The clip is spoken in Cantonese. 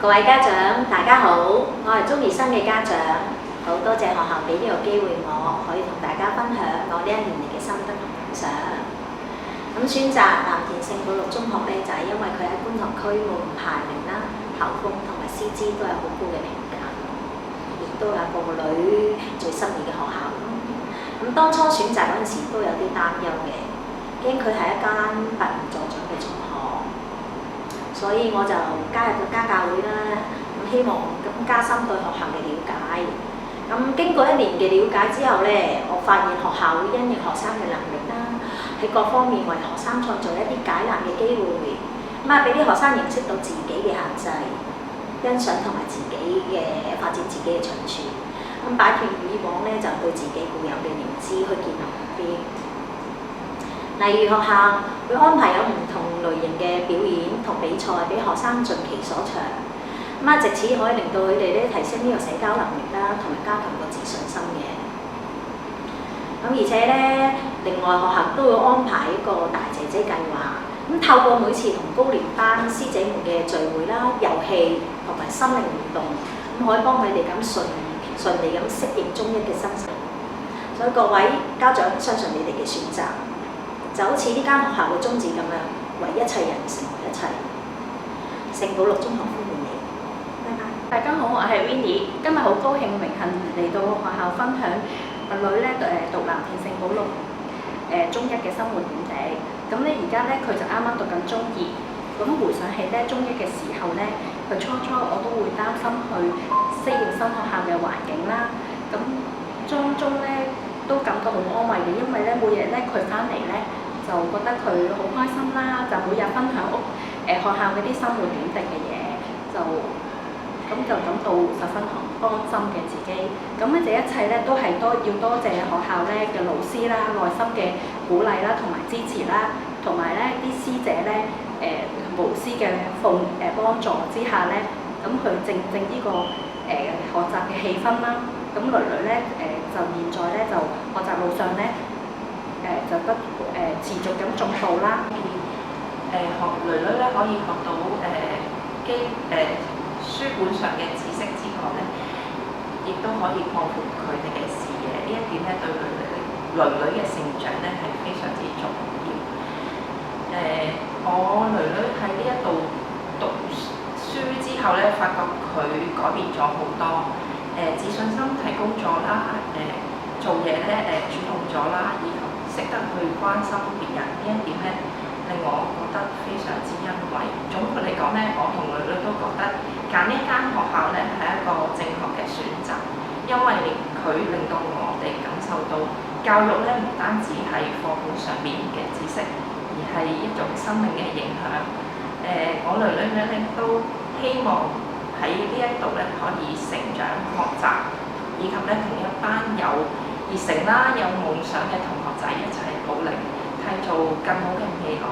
各位家長，大家好，我係中二生嘅家長，好多謝學校俾呢個機會我，可以同大家分享我呢一年嚟嘅心得同感想。咁選擇藍田聖保祿中學咧，就係因為佢喺觀塘區冇排名啦、校風同埋師資都有好高嘅評價，亦都有個女最心儀嘅學校。咁當初選擇嗰陣時都有啲擔憂嘅，驚佢係一間拔唔助長嘅中學。所以我就加入咗家教會啦，咁希望加深對學校嘅了解。咁經過一年嘅了解之後咧，我發現學校會因應學生嘅能力啦，喺各方面為學生創造一啲解難嘅機會，咁俾啲學生認識到自己嘅限制，欣賞同埋自己嘅發展自己嘅長處，咁擺脱以往咧就對自己固有嘅認知去建立目標。例如學校會安排有唔同類型嘅表演同比賽俾學生盡其所長，藉此可以令到佢哋咧提升呢個社交能力啦，同埋加強個自信心嘅。而且咧，另外學校都會安排一個大姐姐計劃，透過每次同高年班師姐們嘅聚會啦、遊戲同埋心靈活動，可以幫佢哋咁順利咁適應中一嘅新生活。所以各位家長，相信你哋嘅選擇。就好似呢間學校嘅宗旨咁樣，為一切人成為一切。聖保祿中學歡迎你，拜拜。大家好，我係 Winnie， 今日好高興榮幸嚟到學校分享個女咧讀藍田聖保祿中一嘅生活點滴。咁咧而家咧佢就啱啱讀緊中二，咁回想起咧中一嘅時候咧，佢初我都會擔心佢適應新學校嘅環境啦。咁中咧都感到好安慰嘅，因為咧每日咧佢翻嚟咧，就覺得佢好開心啦，就每日分享學校嗰啲生活點滴嘅嘢，就感到十分安心嘅自己。咁咧，這一切咧都係要多謝學校咧嘅老師啦，內心嘅鼓勵啦，同埋支持啦，同埋咧啲師姐咧無私嘅幫助之下咧，咁佢正呢個學習嘅氣氛啦。咁女咧就現在咧就學習路上咧就不持續咁進步啦。女咧可以學到書本上嘅知識之外咧，亦都可以擴闊佢哋嘅視野。呢一點咧對女嘅成長咧係非常之重要。我女喺呢一度讀書之後咧，發覺佢改變咗好多。自信心提高咗啦，做嘢咧主動咗啦，以及識得去關心別人呢一點咧，令我覺得非常之欣慰。總括嚟講咧，我同女都覺得揀呢間學校咧係一個正確嘅選擇，因為佢令到我哋感受到教育咧唔單止係課本上面嘅知識，而係一種生命嘅影響。我女咧都希望喺呢一度咧可以成長學習，以及咧同一班有熱誠啦、有夢想嘅同學仔一齊努力，締造更好嘅未來。